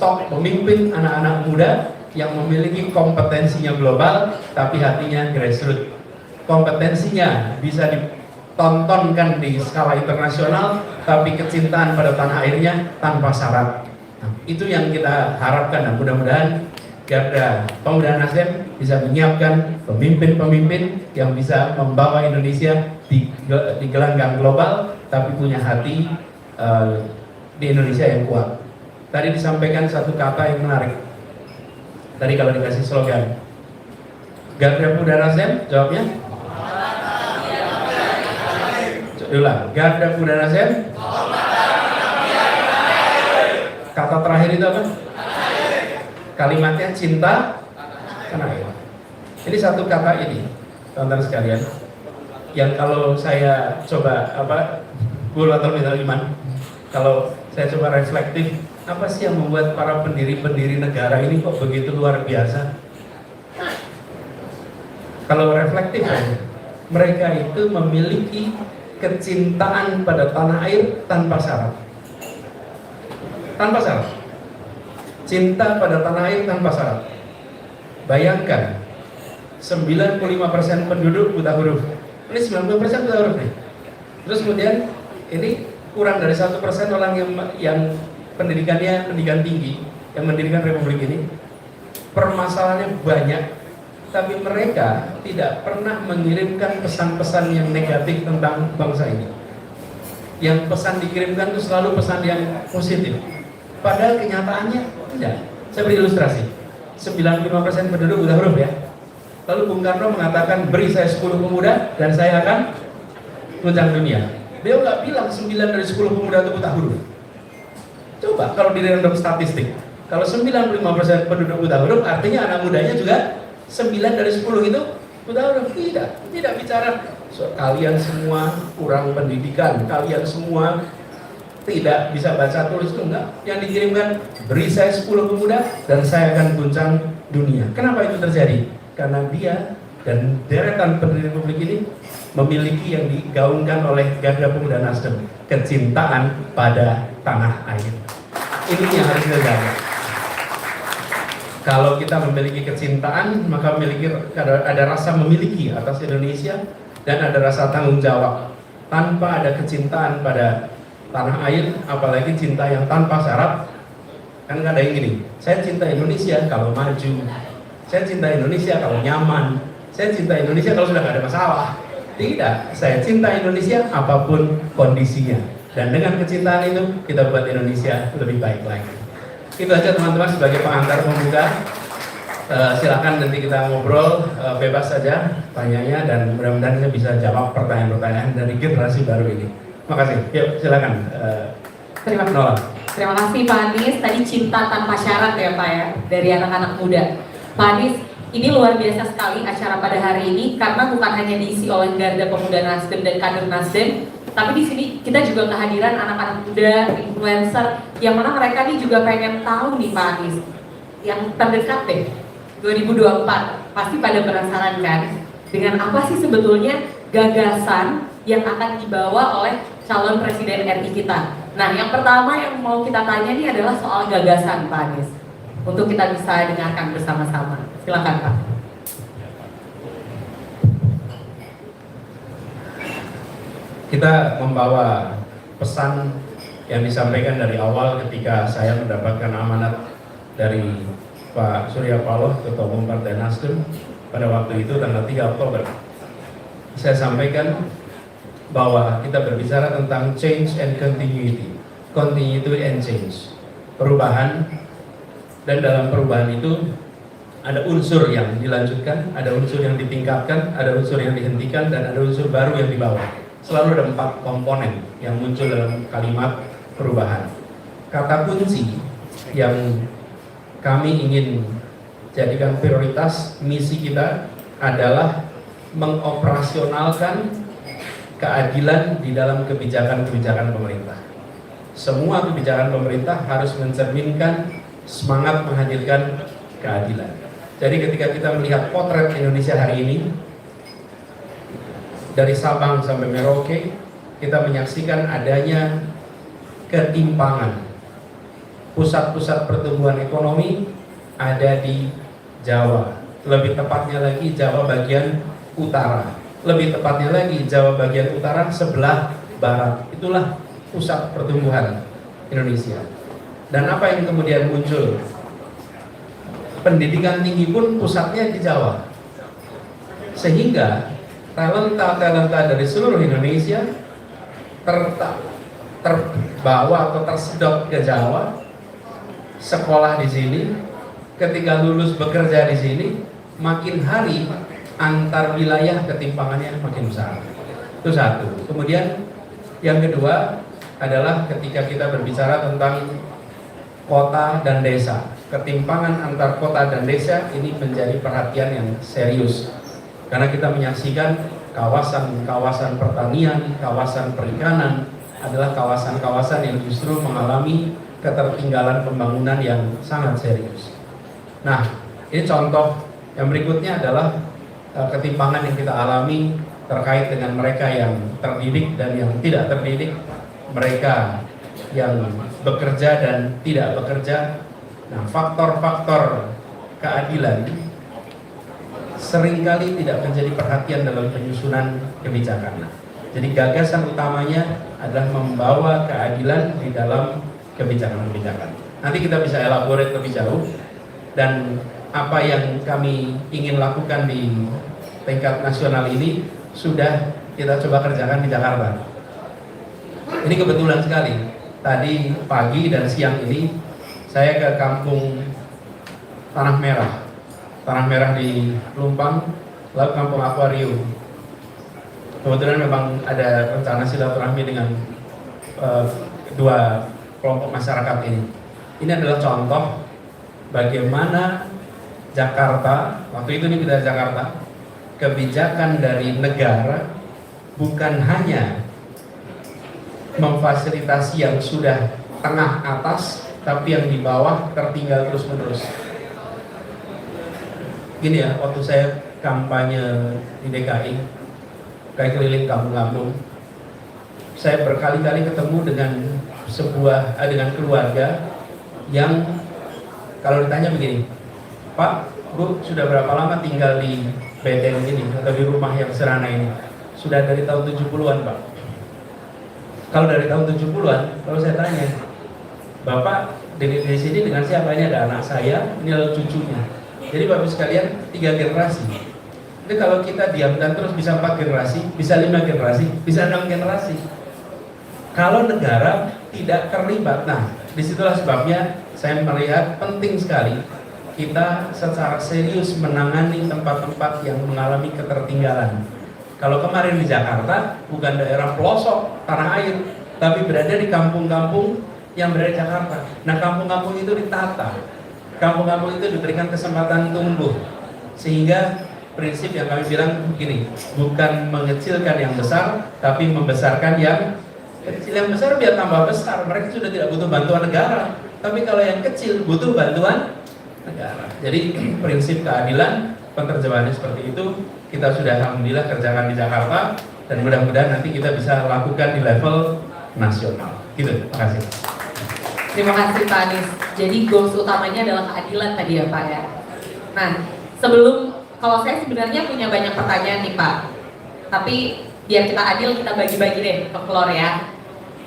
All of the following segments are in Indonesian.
stok pemimpin anak-anak muda yang memiliki kompetensinya global, tapi hatinya grassroots. Kompetensinya bisa ditontonkan di skala internasional, tapi kecintaan pada tanah airnya tanpa syarat. Nah, itu yang kita harapkan. Nah, mudah-mudahan Garda Pemuda Nasdem bisa menyiapkan pemimpin-pemimpin yang bisa membawa Indonesia di gelanggang global, tapi punya hati di Indonesia yang kuat. Tadi disampaikan satu kata yang menarik. Tadi kalau dikasih slogan Garda Pemuda Nasdem, jawabnya? Ulang, Garda Pemuda Nasdem. Kata terakhir itu apa? Kalimatnya cinta tanah air. Ini satu kata ini, teman-teman sekalian, yang kalau saya coba Gulatul Minal Iman, kalau saya coba reflektif, apa sih yang membuat para pendiri-pendiri negara ini kok begitu luar biasa? Kalau reflektif, mereka itu memiliki kecintaan pada tanah air tanpa syarat. Tanpa syarat. Cinta pada tanah air tanpa syarat. Bayangkan, 95% penduduk buta huruf. Ini 90% buta huruf nih. Terus kemudian ini kurang dari 1% orang yang pendidikannya pendidikan tinggi, yang mendirikan republik ini. Permasalahannya banyak, tapi mereka tidak pernah mengirimkan pesan-pesan yang negatif tentang bangsa ini. Yang pesan dikirimkan itu selalu pesan yang positif. Padahal kenyataannya tidak. Saya beri ilustrasi. 95% penduduk buta huruf ya. Lalu Bung Karno mengatakan, beri saya 10 pemuda dan saya akan guncang dunia. Beliau nggak bilang 9 dari 10 pemuda itu buta huruf. Coba kalau di random statistik, kalau 95% penduduk buta huruf, artinya anak mudanya juga 9 dari 10 itu buta huruf. Tidak bicara kalian semua kurang pendidikan, kalian semua tidak bisa baca tulis, itu enggak. Yang dikirimkan, beri saya 10 pemuda dan saya akan guncang dunia. Kenapa itu terjadi? Karena dia dan deretan pendiri republik ini memiliki yang digaungkan oleh Garda Pemuda Nasdem, kecintaan pada tanah air. Ini yang harus kita jaga. Kalau kita memiliki kecintaan, maka ada rasa memiliki atas Indonesia dan ada rasa tanggung jawab. Tanpa ada kecintaan pada tanah air, apalagi cinta yang tanpa syarat, kan nggak ada yang gini. Saya cinta Indonesia kalau maju, saya cinta Indonesia kalau nyaman, saya cinta Indonesia kalau sudah nggak ada masalah. Tidak, saya cinta Indonesia apapun kondisinya. Dan dengan kecintaan itu kita buat Indonesia lebih baik lagi. Itu aja teman-teman sebagai pengantar pembuka. Silakan nanti kita ngobrol bebas saja tanyanya, dan mudah-mudahan saya bisa jawab pertanyaan-pertanyaan dari generasi baru ini. Makasih. Yuk, silakan. Terima kasih Pak Anies. Tadi cinta tanpa syarat ya Pak ya, dari anak-anak muda. Pak Anies, ini luar biasa sekali acara pada hari ini, karena bukan hanya diisi oleh Garda Pemuda Nasdem dan kader Nasdem, tapi di sini kita juga kehadiran anak-anak muda, influencer, yang mana mereka nih juga pengen tahu nih Pak Anies, yang terdekat deh, 2024, pasti pada penasaran kan, dengan apa sih sebetulnya gagasan yang akan dibawa oleh calon presiden RI kita. Nah, yang pertama yang mau kita tanya nih adalah soal gagasan Pak Anies, untuk kita bisa dengarkan bersama-sama. Silakan Pak. Kita membawa pesan yang disampaikan dari awal ketika saya mendapatkan amanat dari Pak Surya Paloh, Ketua Umum Partai Nasdem, pada waktu itu tanggal 3 Oktober. Saya sampaikan bahwa kita berbicara tentang change and continuity, continuity and change, perubahan, dan dalam perubahan itu ada unsur yang dilanjutkan, ada unsur yang ditingkatkan, ada unsur yang dihentikan, dan ada unsur baru yang dibawa. Selalu ada 4 komponen yang muncul dalam kalimat perubahan. Kata kunci yang kami ingin jadikan prioritas misi kita adalah mengoperasionalkan keadilan di dalam kebijakan-kebijakan pemerintah. Semua kebijakan pemerintah harus mencerminkan semangat menghadirkan keadilan. Jadi ketika kita melihat potret Indonesia hari ini, dari Sabang sampai Merauke, kita menyaksikan adanya ketimpangan pusat-pusat pertumbuhan ekonomi ada di Jawa. Lebih tepatnya lagi Jawa bagian utara. Lebih tepatnya lagi Jawa bagian utara sebelah barat. Itulah pusat pertumbuhan Indonesia. Dan apa yang kemudian muncul? Pendidikan tinggi pun pusatnya di Jawa. Sehingga talenta-talenta dari seluruh Indonesia terbawa atau tersedot ke Jawa, sekolah di sini, ketika lulus bekerja di sini, makin hari antar wilayah ketimpangannya makin besar. Itu satu. Kemudian yang kedua adalah ketika kita berbicara tentang kota dan desa, ketimpangan antar kota dan desa ini menjadi perhatian yang serius karena kita menyaksikan kawasan-kawasan pertanian, kawasan perikanan adalah kawasan-kawasan yang justru mengalami ketertinggalan pembangunan yang sangat serius. Nah, ini contoh. Yang berikutnya adalah ketimpangan yang kita alami terkait dengan mereka yang terdidik dan yang tidak terdidik, mereka yang bekerja dan tidak bekerja. Nah, faktor-faktor keadilan seringkali tidak menjadi perhatian dalam penyusunan kebijakan. Jadi gagasan utamanya adalah membawa keadilan di dalam kebijakan-kebijakan. Nanti kita bisa elaborate lebih jauh, dan apa yang kami ingin lakukan di tingkat nasional ini sudah kita coba kerjakan di Jakarta. Ini kebetulan sekali, tadi pagi dan siang ini saya ke kampung Tanah Merah di Lumpang, lalu kampung Akuarium. Kebetulan memang ada rencana silaturahmi dengan dua kelompok masyarakat ini. Ini adalah contoh bagaimana Jakarta, waktu itu nih kita Jakarta, kebijakan dari negara bukan hanya memfasilitasi yang sudah tengah atas, tapi yang di bawah tertinggal terus-menerus. Gini ya, waktu saya kampanye di DKI, kayak keliling kampung-kampung, saya berkali-kali ketemu dengan dengan keluarga yang kalau ditanya begini, Pak, Bu, sudah berapa lama tinggal di bedeng ini atau di rumah yang sederhana ini? Sudah dari tahun 70-an, Pak. Kalau dari tahun 70-an, kalau saya tanya, Bapak di sini dengan siapa? Ini ada anak saya, ini adalah cucunya. Jadi Bapak sekalian 3 generasi. Jadi kalau kita diamkan terus bisa 4 generasi, bisa 5 generasi, bisa 6 generasi. Kalau negara tidak terlibat, nah disitulah sebabnya saya melihat penting sekali kita secara serius menangani tempat-tempat yang mengalami ketertinggalan. Kalau kemarin di Jakarta bukan daerah pelosok tanah air, tapi berada di kampung-kampung yang berada di Jakarta. Nah, kampung-kampung itu ditata, kampung-kampung itu diberikan kesempatan tumbuh, sehingga prinsip yang kami bilang begini, bukan mengecilkan yang besar, tapi membesarkan yang kecil. Yang besar biar tambah besar, mereka sudah tidak butuh bantuan negara. Tapi kalau yang kecil butuh bantuan negara. Jadi prinsip keadilan penerjemahannya seperti itu kita sudah alhamdulillah kerjakan di Jakarta, dan mudah-mudahan nanti kita bisa lakukan di level nasional. Gitu. Terima kasih. Terima kasih Pak Anies. Jadi goals utamanya adalah keadilan tadi ya Pak ya. Nah, kalau saya sebenarnya punya banyak pertanyaan nih Pak. Tapi biar kita adil, kita bagi-bagi deh ke floor ya.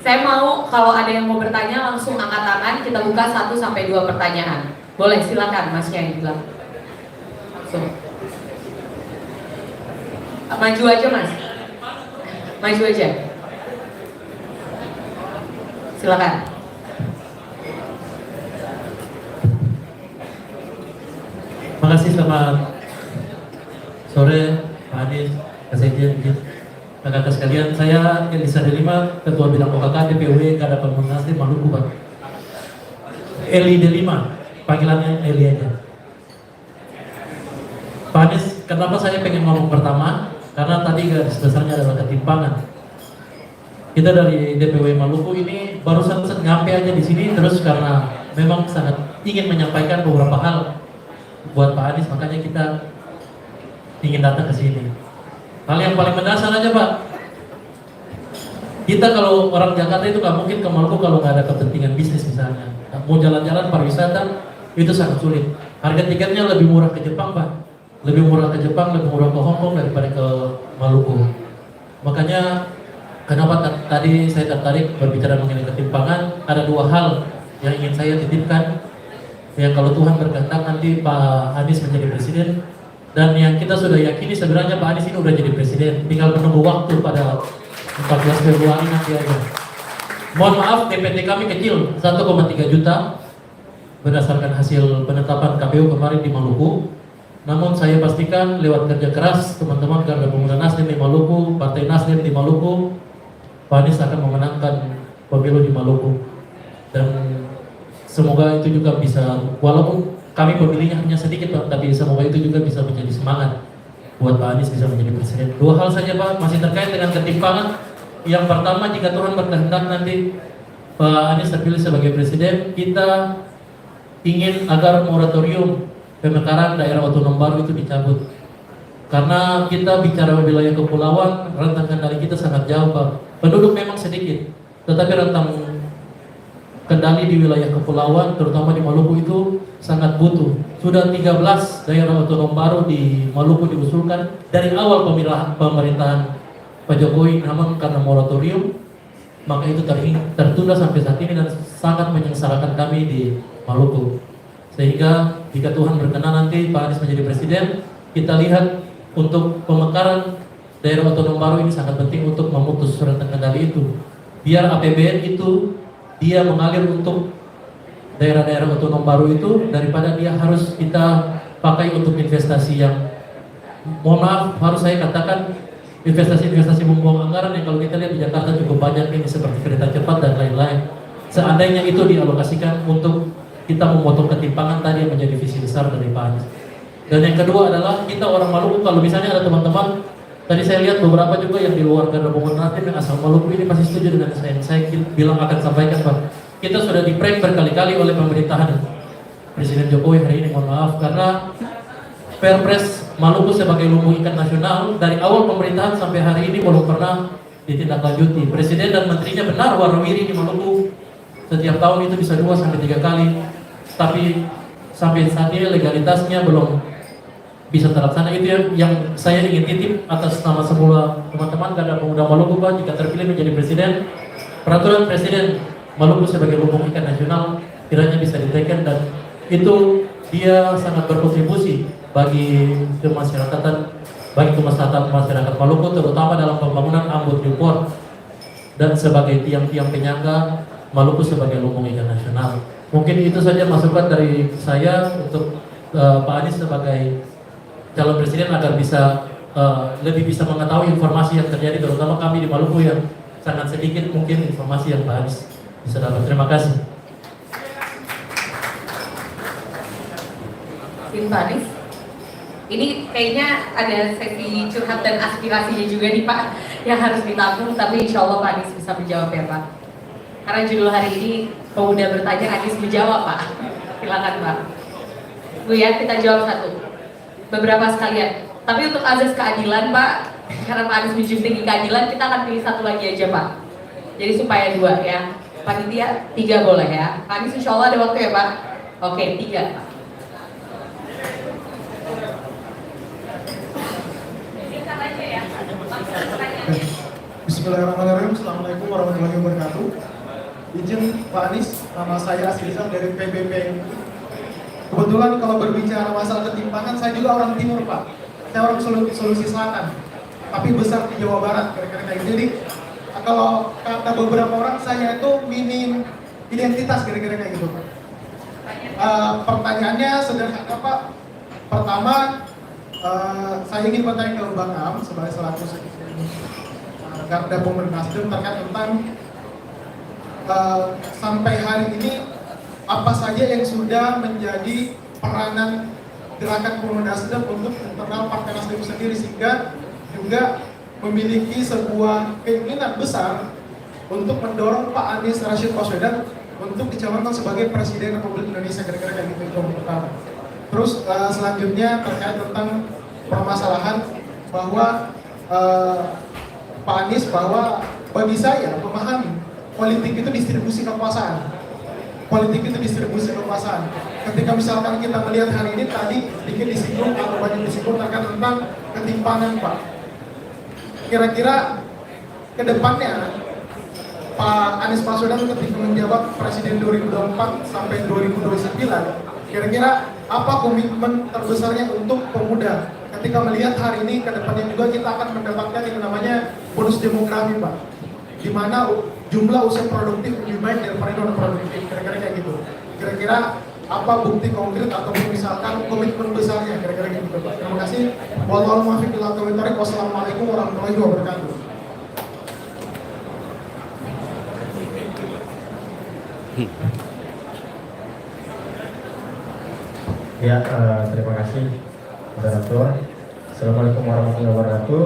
Saya mau kalau ada yang mau bertanya langsung angkat tangan, kita buka 1-2 pertanyaan. Boleh, silakan Masnya yang bilang. Langsung. Maju aja Mas. Maju aja. Silakan. Terima kasih, selamat sore Pak Anies, Pak Sekjen, kakak sekalian. Saya Elisa Delima, Ketua Bidang OKK DPW Garda Pembangunan Nasdem Maluku, Pak. Eli Delima, panggilannya Eli aja. Pak Anies, kenapa saya pengen ngomong pertama? Karena tadi garis besarnya adalah ketimpangan. Kita dari DPW Maluku ini barusan nyampe aja di sini, terus karena memang sangat ingin menyampaikan beberapa hal buat Pak Anies, makanya kita ingin datang ke sini. Hal yang paling mendasar aja Pak, Kita kalau orang Jakarta itu nggak mungkin ke Maluku kalau nggak ada kepentingan bisnis misalnya. Mau jalan-jalan pariwisata itu sangat sulit. Harga tiketnya lebih murah ke Jepang, Pak. Lebih murah ke Jepang, lebih murah ke Hong Kong daripada ke Maluku. Makanya kenapa tadi saya tertarik berbicara mengenai ketimpangan? Ada dua hal yang ingin saya titipkan. Yang kalau Tuhan berkehendak nanti Pak Anies menjadi presiden, dan yang kita sudah yakini sebenarnya Pak Anies ini udah jadi presiden, tinggal menunggu waktu pada 14 Februari nanti aja. Mohon maaf, DPT kami kecil, 1,3 juta berdasarkan hasil penetapan KPU kemarin di Maluku. Namun saya pastikan lewat kerja keras teman-teman Garda Pemuda Nasdem di Maluku, Partai Nasdem di Maluku, Pak Anies akan memenangkan pemilu di Maluku. Dan semoga itu juga bisa, walaupun kami pemilihnya hanya sedikit Pak, tapi semoga itu juga bisa menjadi semangat buat Pak Anies bisa menjadi presiden. Dua hal saja Pak, masih terkait dengan ketimpangan. Yang pertama, jika Tuhan berkehendak nanti Pak Anies terpilih sebagai presiden, kita ingin agar moratorium pemekaran daerah otonom baru itu dicabut. Karena kita bicara wilayah kepulauan, rentang kendali kita sangat jauh Pak. Penduduk memang sedikit, tetapi rentang kendali di wilayah kepulauan, terutama di Maluku itu sangat butuh. Sudah 13 daerah otonom baru di Maluku diusulkan dari awal pemerintahan Pak Jokowi, namun karena moratorium, maka itu tertunda sampai saat ini dan sangat menyengsarakan kami di Maluku. Sehingga jika Tuhan berkenan nanti Pak Anies menjadi presiden, kita lihat untuk pemekaran daerah otonom baru ini sangat penting untuk memutus rentang kendali itu. Biar APBN itu dia mengalir untuk daerah-daerah otonom baru itu daripada dia harus kita pakai untuk investasi yang, mohon maaf harus saya katakan, investasi-investasi membuang anggaran yang kalau kita lihat di Jakarta cukup banyak ini seperti kereta cepat dan lain-lain. Seandainya itu dialokasikan untuk kita memotong ketimpangan tadi yang menjadi visi besar dari Pak Anies. Dan yang kedua adalah kita orang Maluku, kalau misalnya ada teman-teman, tadi saya lihat beberapa juga yang di luar Garda Pemuda Nasdem yang asal Maluku ini masih setuju dengan saya. Saya bilang akan sampaikan Pak, kita sudah di-prank berkali-kali oleh pemerintahan Presiden Jokowi hari ini, mohon maaf, karena Perpres Maluku sebagai lumbung ikan nasional dari awal pemerintahan sampai hari ini belum pernah ditindaklanjuti. Presiden dan menterinya benar warawiri di Maluku, setiap tahun itu bisa 2-3 kali, tapi sampai saat ini legalitasnya belum bisa terlaksana. Itu yang saya ingin titip atas nama semua teman-teman Garda Pemuda Maluku Pak, jika terpilih menjadi presiden, peraturan Presiden Maluku sebagai lumbung ikan nasional kiranya bisa diteken, dan itu dia sangat berkontribusi bagi kemasyarakatan, bagi kemaslahatan masyarakat Maluku, terutama dalam pembangunan Ambon Newport dan sebagai tiang-tiang penyangga Maluku sebagai lumbung ikan nasional. Mungkin itu saja masukan dari saya untuk Pak Anies sebagai calon presiden agar bisa lebih bisa mengetahui informasi yang terjadi, terutama kami di Maluku yang sangat sedikit mungkin informasi yang Pak Anies bisa dapat. Terima kasih. Pak Anies, ini kayaknya ada sesi curhat dan aspirasinya juga nih Pak yang harus ditampung, tapi insya Allah Pak Anies bisa menjawab ya Pak. Karena judul hari ini Pemuda Bertanya, Anies menjawab Pak. Silakan Pak. Bu ya, kita jawab satu. Beberapa sekalian. Tapi untuk azas keadilan Pak, karena Pak Anies menjunjung tinggi keadilan, kita akan pilih satu lagi aja Pak. Jadi supaya 2 ya. Panitia 3 boleh ya. Pak Anies insya Allah ada waktu ya Pak. Oke, 3 Pak. Bismillahirrahmanirrahim. Assalamualaikum warahmatullahi wabarakatuh. Izin Pak Anies, nama saya Asrizal dari PBP. Kebetulan kalau berbicara masalah ketimpangan, saya juga orang timur Pak. Saya orang Sulawesi Selatan, tapi besar di Jawa Barat kira-kira kayak gitu. Jadi kalau kata beberapa orang, saya itu minim identitas kira-kira kayak gitu Pak. Pertanyaannya sederhana Pak. Pertama, saya ingin bertanya ke Bang Am sebagai selaku Garda Pemuda Nasdem terkait tentang sampai hari ini apa saja yang sudah menjadi peranan gerakan Pemuda Nasdem untuk internal Partai Nasdem sendiri, sehingga juga memiliki sebuah keinginan besar untuk mendorong Pak Anies Rashid Baswedan untuk dicalonkan sebagai Presiden Republik Indonesia, kira-kira kayak gitu. Itu yang pertama. Terus selanjutnya terkait tentang permasalahan bahwa Pak Anies bahwa bagi saya memahami politik itu distribusi kekuasaan. Politik itu distribusi kekuasaan. Ketika misalkan kita melihat hari ini tadi sedikit disinggung atau banyak disinggung terkait tentang ketimpangan, Pak. Kira-kira ke depannya Pak Anies Baswedan ketika menjabat Presiden 2024 sampai 2029, kira-kira apa komitmen terbesarnya untuk pemuda? Ketika melihat hari ini ke depannya juga kita akan mendapatkan yang namanya bonus demografi, Pak, di mana jumlah usia produktif lebih baik daripada non produktif, kira-kira kayak gitu. Kira-kira apa bukti konkret atau misalkan komitmen besarnya, kira-kira gitu, Pak. Terima kasih. Wassalamualaikum warahmatullahi wabarakatuh. Ya, terima kasih moderator. Assalamualaikum warahmatullahi wabarakatuh.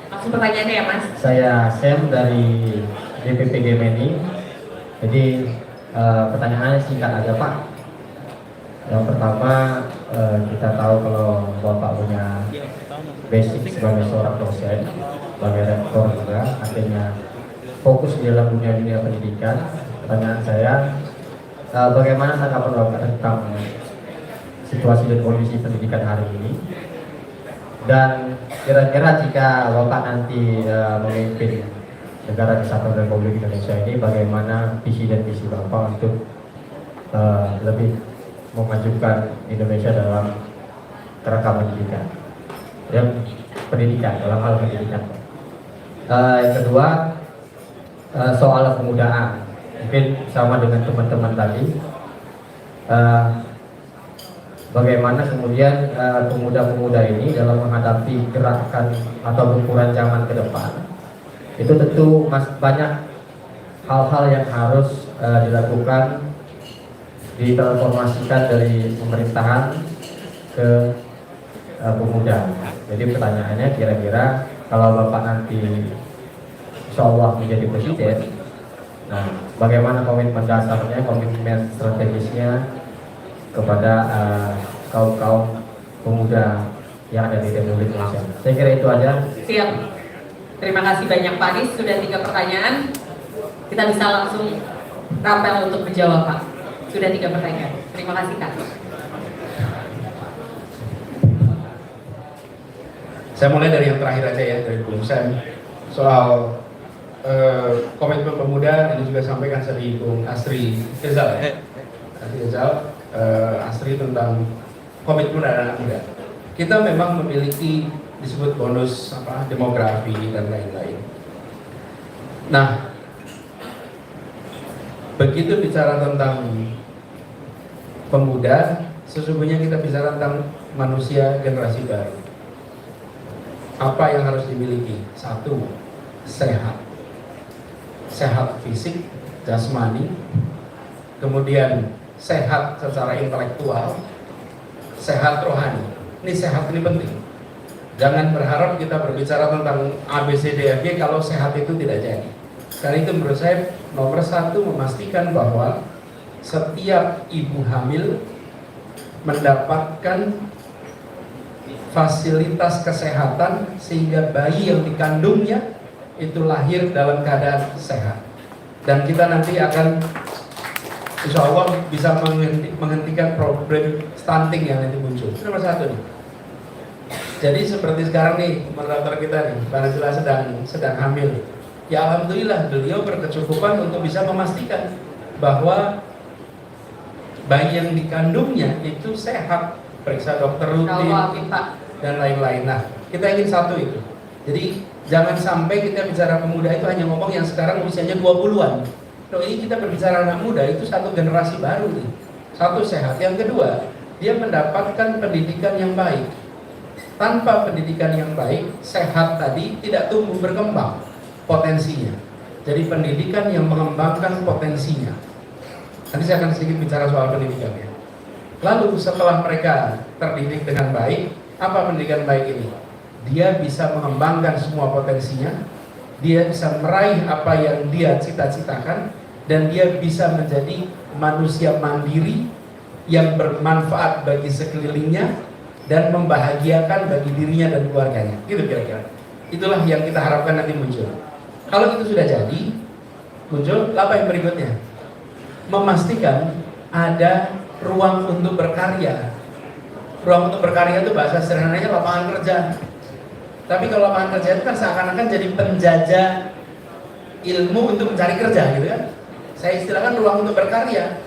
Langsung pertanyaannya ya Mas. Saya Sam dari DPP Gemini. Jadi pertanyaannya singkat aja Pak. Yang pertama, kita tahu kalau Bapak punya basic sebagai seorang dosen, sebagai rektor juga, akhirnya fokus di dalam dunia pendidikan. Pertanyaan saya, bagaimana tanggapan Bapak tentang situasi dan kondisi pendidikan hari ini? Dan kira-kira jika Bapak nanti memimpin negara Kesatuan Republik Indonesia ini, bagaimana visi dan misi Bapak untuk lebih memajukan Indonesia dalam kerangka pendidikan, dalam hal pendidikan. Yang kedua, soal pemudaan, mungkin sama dengan teman-teman tadi. Bagaimana kemudian pemuda-pemuda ini dalam menghadapi gerakan atau ukuran zaman ke depan, itu tentu banyak hal-hal yang harus dilakukan, ditransformasikan dari pemerintahan ke pemuda. Jadi pertanyaannya, kira-kira kalau Bapak nanti insya Allah menjadi presiden, nah bagaimana komitmen dasarnya, komitmen strategisnya kepada kaum pemuda yang ada di Republik Indonesia. Saya kira itu aja. Siap. Terima kasih banyak Pak Anies, sudah 3 pertanyaan. Kita bisa langsung rapel untuk menjawab Pak. Sudah 3 pertanyaan. Terima kasih Kak. Saya mulai dari yang terakhir aja ya, dari Bung Sam. Soal komitmen pemuda, ini juga sampaikan dari Bung Asri Rizal ya. Asri tentang komitmen anak muda. Kita memang memiliki disebut bonus demografi dan lain-lain. Nah, begitu bicara tentang pemuda, sesungguhnya kita bicara tentang manusia generasi baru. Apa yang harus dimiliki? 1, sehat. Sehat fisik, jasmani. Kemudian sehat secara intelektual, sehat rohani. Ini sehat ini penting. Jangan berharap kita berbicara tentang ABCDFG kalau sehat itu tidak jadi. Karena itu menurut saya nomor 1 memastikan bahwa setiap ibu hamil mendapatkan fasilitas kesehatan sehingga bayi yang dikandungnya itu lahir dalam keadaan sehat. Dan kita nanti akan insya Allah bisa menghentikan problem stunting yang nanti muncul. Itu nomor 1 nih. Jadi seperti sekarang nih, moderator kita nih, Pak Najila sedang hamil. Ya alhamdulillah beliau berkecukupan untuk bisa memastikan bahwa bayi yang dikandungnya itu sehat, periksa dokter rutin dan lain-lain. Nah, kita ingin 1 itu. Jadi jangan sampai kita bicara pemuda itu hanya ngomong yang sekarang usianya 20-an. Loh, ini kita berbicara anak muda, itu 1 generasi baru nih. 1 sehat. Yang kedua, dia mendapatkan pendidikan yang baik. Tanpa pendidikan yang baik, sehat tadi tidak tumbuh berkembang potensinya. Jadi pendidikan yang mengembangkan potensinya. Nanti saya akan sedikit bicara soal pendidikannya. Lalu setelah mereka terdidik dengan baik, apa pendidikan baik ini? Dia bisa mengembangkan semua potensinya, dia bisa meraih apa yang dia cita-citakan, dan dia bisa menjadi manusia mandiri yang bermanfaat bagi sekelilingnya dan membahagiakan bagi dirinya dan keluarganya. Gitu kira-kira. Itulah yang kita harapkan nanti muncul. Kalau itu sudah jadi, muncul apa yang berikutnya? Memastikan ada ruang untuk berkarya. Ruang untuk berkarya itu bahasa sederhananya lapangan kerja. Tapi kalau lapangan kerja itu kan seakan-akan jadi penjajah ilmu untuk mencari kerja gitu kan. Saya istilahkan ruang untuk berkarya.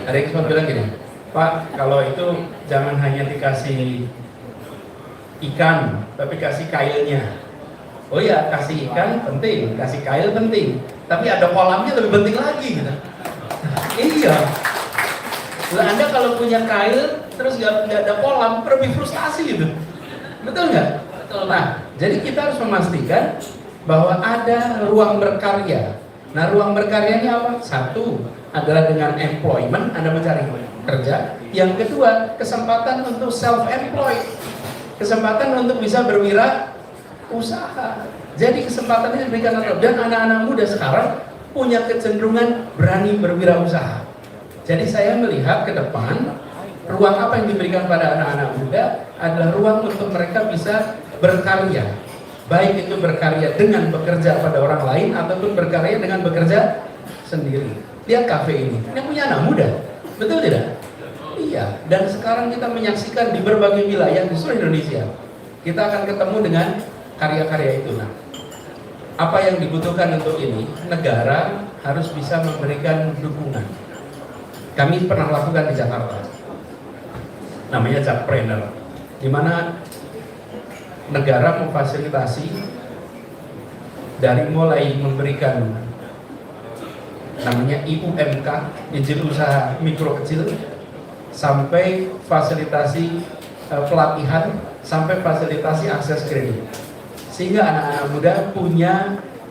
Ada yang sempat bilang gini, Pak, kalau itu jangan hanya dikasih ikan, tapi kasih kailnya. Oh iya, kasih ikan penting, kasih kail penting, tapi ada kolamnya lebih penting lagi gitu. Iya. Lah Anda kalau punya kail terus nggak ada kolam, lebih frustasi gitu. Betul nggak? Betul, Pak. Nah, jadi kita harus memastikan bahwa ada ruang berkarya. Nah, ruang berkaryanya apa? Satu adalah dengan employment, Anda mencari kerja. Yang kedua, kesempatan untuk self-employed. Kesempatan untuk bisa berwirausaha. Jadi kesempatan ini diberikan dan anak-anak muda sekarang punya kecenderungan berani berwirausaha. Jadi saya melihat ke depan, ruang apa yang diberikan pada anak-anak muda adalah ruang untuk mereka bisa berkarya. Baik itu berkarya dengan bekerja pada orang lain ataupun berkarya dengan bekerja sendiri. Lihat kafe ini punya anak muda, betul tidak? Iya, dan sekarang kita menyaksikan di berbagai wilayah di seluruh Indonesia. Kita akan ketemu dengan karya-karya itu. Nah, apa yang dibutuhkan untuk ini? Negara harus bisa memberikan dukungan. Kami pernah lakukan di Jakarta, namanya Jakpreneur, di mana negara memfasilitasi dari mulai memberikan namanya IUMK, izin usaha mikro kecil, sampai fasilitasi pelatihan, sampai fasilitasi akses kredit, sehingga anak-anak muda punya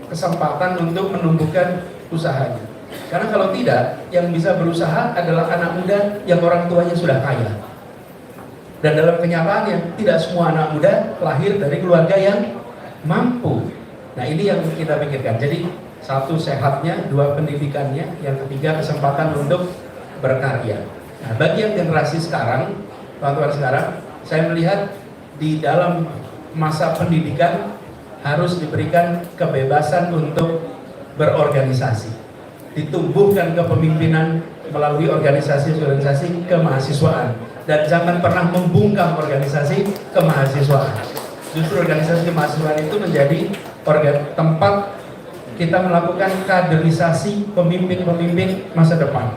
kesempatan untuk menumbuhkan usahanya. Karena kalau tidak, yang bisa berusaha adalah anak muda yang orang tuanya sudah kaya. Dan dalam kenyataannya, tidak semua anak muda lahir dari keluarga yang mampu. Nah, ini yang kita pikirkan. Jadi, satu sehatnya, dua pendidikannya, yang ketiga kesempatan untuk berkarya. Nah, bagi yang generasi sekarang, teman-teman sekarang, saya melihat di dalam masa pendidikan harus diberikan kebebasan untuk berorganisasi, ditumbuhkan kepemimpinan melalui organisasi-organisasi kemahasiswaan, dan jangan pernah membungkam organisasi kemahasiswaan. Justru organisasi kemahasiswaan itu menjadi tempat kita melakukan kaderisasi pemimpin-pemimpin masa depan,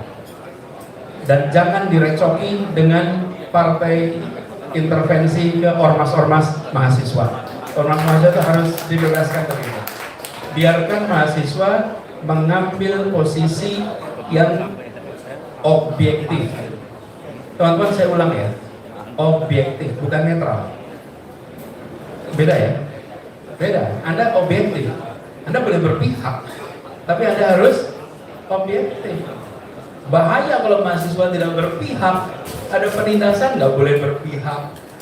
dan jangan direcoki dengan partai intervensi ke ormas-ormas mahasiswa. Ormas mahasiswa itu harus dibebaskan begitu. Biarkan mahasiswa mengambil posisi yang objektif. Teman-teman, saya ulang ya, objektif, bukan netral. Beda ya? Beda. Anda objektif, Anda boleh berpihak, tapi Anda harus objektif. Bahaya kalau mahasiswa tidak berpihak, ada penindasan nggak boleh berpihak,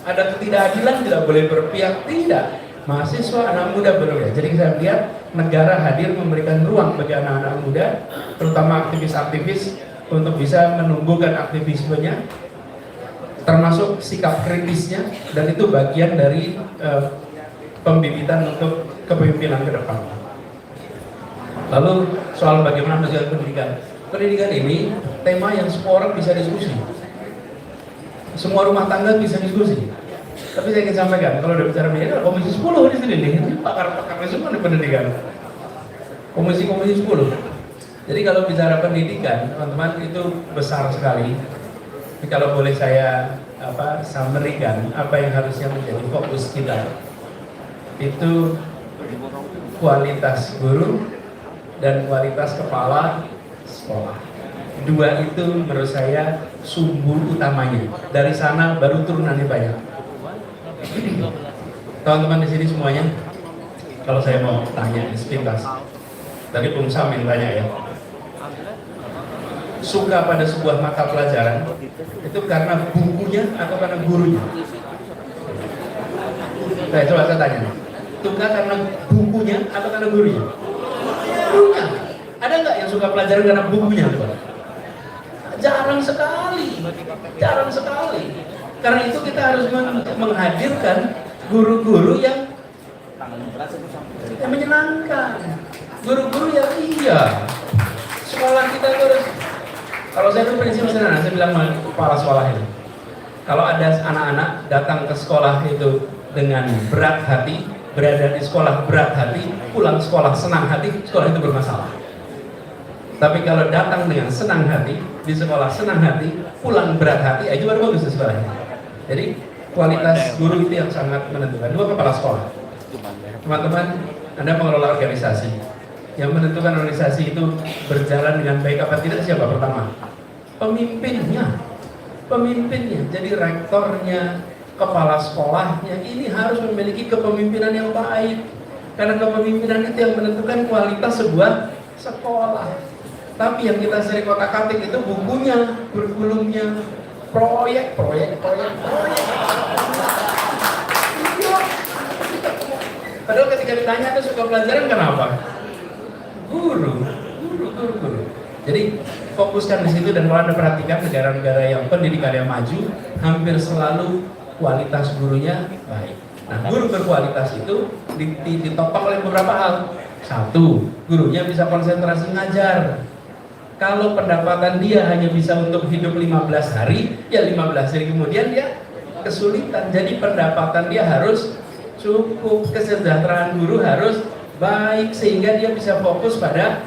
ada ketidakadilan tidak boleh berpihak, tidak. Mahasiswa, anak muda benar ya. Jadi saya lihat negara hadir memberikan ruang bagi anak-anak muda, terutama aktivis-aktivis, untuk bisa menumbuhkan aktivismenya, termasuk sikap kritisnya, dan itu bagian dari pembibitan untuk kepemimpinan ke depan. Lalu soal bagaimana menjaga pendidikan. Pendidikan ini tema yang semua orang bisa diskusi, semua rumah tangga bisa diskusi. Tapi saya ingin sampaikan, kalau udah bicara pendidikan, komisi 10 di sini nih, pakar-pakar semua di pendidikan, komisi 10. Jadi kalau bicara pendidikan, teman-teman, itu besar sekali. Tapi kalau boleh saya summary-kan apa yang harusnya menjadi fokus kita, itu kualitas guru dan kualitas kepala sekolah. Dua itu menurut saya sumber utamanya. Dari sana baru turunannya banyak. Teman-teman di sini semuanya, kalau saya mau tanya sepintas, tadi Bung Sam yang tanya ya, suka pada sebuah mata pelajaran itu karena bukunya atau karena gurunya? Nah, coba saya tanya, suka karena bukunya atau karena gurunya? Gurunya. Ada nggak yang suka pelajaran karena bukunya? Jarang sekali, jarang sekali. Karena itu kita harus menghadirkan guru-guru yang Ya menyenangkan. Guru-guru ya iya. Sekolah kita terus. Kalau saya tuh prinsip sederhana, saya bilang sama kepala sekolah ini. Kalau ada anak-anak datang ke sekolah itu dengan berat hati, berada di sekolah berat hati, pulang sekolah senang hati, sekolah itu bermasalah. Tapi kalau datang dengan senang hati, di sekolah senang hati, pulang berat hati, itu baru bagus di sekolahnya. Jadi kualitas guru itu yang sangat menentukan. Dua kepala sekolah. Teman-teman, Anda mengelola organisasi. Yang menentukan organisasi itu berjalan dengan baik apa tidak siapa pertama? Pemimpinnya. Pemimpinnya, jadi rektornya, kepala sekolahnya, ini harus memiliki kepemimpinan yang baik. Karena kepemimpinan itu yang menentukan kualitas sebuah sekolah. Tapi yang kita sering kotak-katik itu bukunya, kurikulumnya, proyek. Padahal ketika ditanya itu suka pelajaran kenapa? Guru. Jadi fokuskan di situ, dan kalau Anda perhatikan negara-negara yang pendidikannya maju, hampir selalu kualitas gurunya baik. Nah, guru berkualitas itu ditopang oleh beberapa hal. Satu, gurunya bisa konsentrasi ngajar. Kalau pendapatan dia hanya bisa untuk hidup 15 hari, ya 15 hari kemudian dia kesulitan. Jadi pendapatan dia harus cukup, kesejahteraan guru harus baik sehingga dia bisa fokus pada.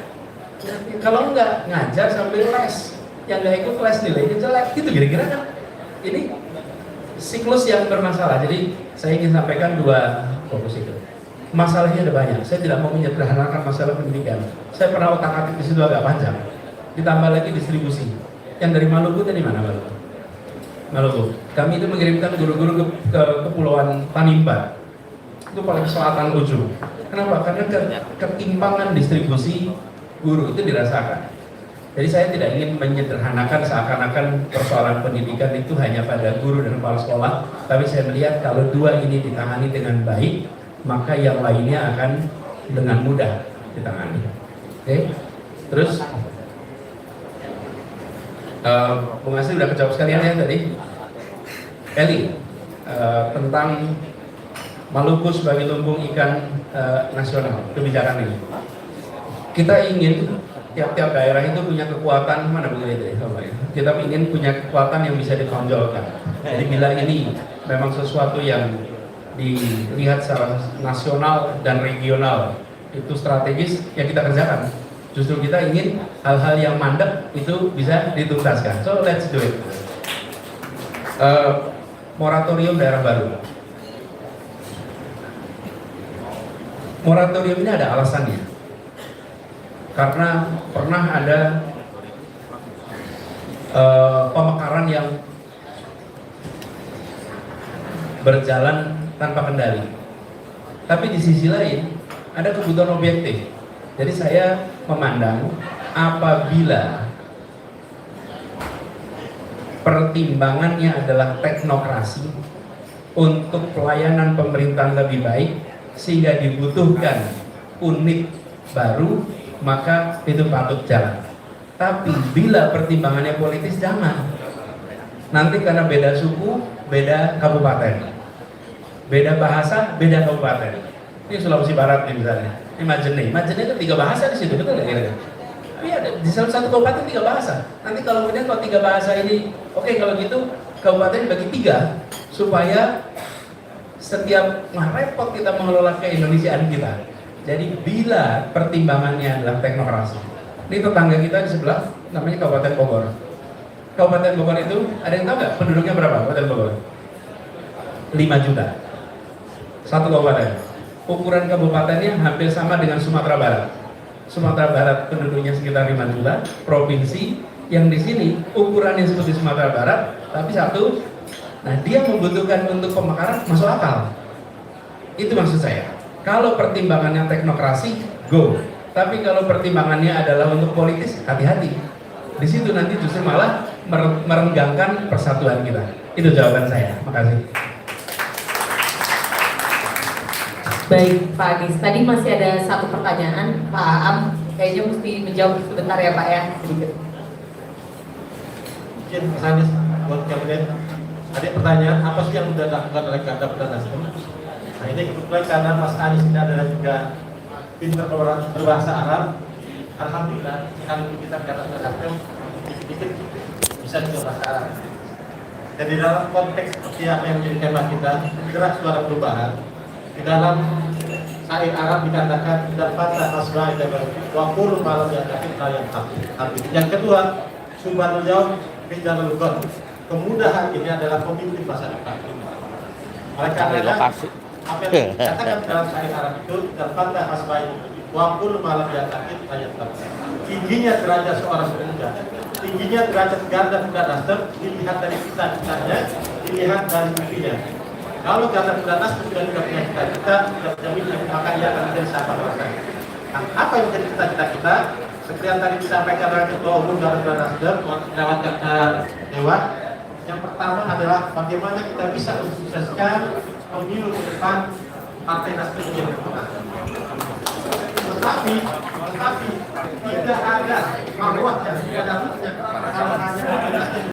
Kalau enggak ngajar sambil les, yang enggak ikut les nilainya jelek, gitu kira-kira kan. Ini siklus yang bermasalah. Jadi saya ingin sampaikan dua fokus itu. Masalahnya ada banyak. Saya tidak mau menyederhanakan masalah pendidikan. Saya pernah otak-atik di situ agak panjang. Ditambah lagi distribusi. Yang dari Maluku dari mana Maluku? Maluku. Kami itu mengirimkan guru-guru ke Kepulauan Tanimbar. Itu paling selatan ujung. Kenapa? Karena ketimpangan distribusi guru itu dirasakan. Jadi saya tidak ingin menyederhanakan seakan-akan persoalan pendidikan itu hanya pada guru dan kepala sekolah, tapi saya melihat kalau dua ini ditangani dengan baik, maka yang lainnya akan dengan mudah ditangani. Oke? Terus Bung Asri udah kejawab sekalian ya tadi. Eli, tentang Maluku sebagai lumbung ikan nasional, kebijakan ini. Kita ingin tiap-tiap daerah itu punya kekuatan, mana begini deh, kita ingin punya kekuatan yang bisa ditonjolkan. Jadi bila ini memang sesuatu yang dilihat secara nasional dan regional itu strategis, ya kita kerjakan. Justru kita ingin hal-hal yang mandek itu bisa dituntaskan. So let's do it. Moratorium daerah baru. Moratorium ini ada alasannya. Karena pernah ada pemekaran yang berjalan tanpa kendali. Tapi di sisi lain ada kebutuhan objektif. Jadi saya memandang apabila pertimbangannya adalah teknokrasi untuk pelayanan pemerintahan lebih baik sehingga dibutuhkan unit baru, maka itu patut jalan. Tapi bila pertimbangannya politis, jangan. Nanti karena beda suku, beda kabupaten, beda bahasa, beda kabupaten. Ini Sulawesi Barat nih misalnya. Ini Majene itu 3 bahasa di situ, betul nggak kira-kira? Tapi ada di salah satu kabupaten 3 bahasa. Nanti kalau kemudian kalau 3 bahasa ini, oke, kalau gitu kabupaten bagi 3 supaya setiap repot kita mengelola keindonesiaan kita. Jadi bila pertimbangannya adalah teknokrasi, ini tetangga kita di sebelah namanya Kabupaten Bogor. Kabupaten Bogor itu ada yang tahu nggak penduduknya berapa? Kabupaten Bogor 5 juta. Satu kabupaten. Ukuran kabupatennya hampir sama dengan Sumatera Barat. Sumatera Barat penduduknya sekitar 5 juta. Provinsi yang di sini ukurannya seperti Sumatera Barat, tapi satu. Nah, dia membutuhkan untuk pemekaran masuk akal. Itu maksud saya. Kalau pertimbangannya teknokrasi, go. Tapi kalau pertimbangannya adalah untuk politis, hati-hati. Di situ nanti justru malah merenggangkan persatuan kita. Itu jawaban saya. Makasih. Baik, Pak Anies. Tadi masih ada satu pertanyaan, Pak Aam. Kayaknya mesti menjawab sebentar ya, Pak ya. Sedikit. Mungkin Mas Anies buat kabinet. Ada pertanyaan, apa sih yang sudah dilakukan oleh Garda Pemuda Nasdem Nah, ini kebetulan karena Mas Anies ini adalah juga pintar berbahasa Arab, alhamdulillah kalau kita katakan sedikit bisa juga bahasa Arab. Jadi dalam konteks seperti apa yang menjadi tema kita, gerak suara perubahan, di dalam syair Arab dikatakan dan fatah asma wa qul malam yang rakyat habis. Yang kedua, subhanul yaum bijalul ghad. Kemudahan ini adalah pemimpin masa depan. Oleh karena apa yang dikatakan dalam syair Arab itu dan fatah asma wa qul malam yang rakyat habis. Tingginya derajat seorang pemuda, tingginya derajat garda muda Nasdem dilihat dari cita-citanya, dilihat dari mimpinya. Kalau garda muda Nasdem sudah tidak punya cita-cita, tidak terjamin, maka ia akan menjadi sahabat bangsa. Nah, apa yang menjadi cita-cita kita? Seperti yang tadi disampaikan oleh Ketua Umum garda muda Nasdem, lewat Dewan. Yang pertama adalah bagaimana kita bisa mensukseskan pemilu ke depan Partai Nasdem yang berperan. Tetapi tidak ada marwah yang tidak dapat kalau hanya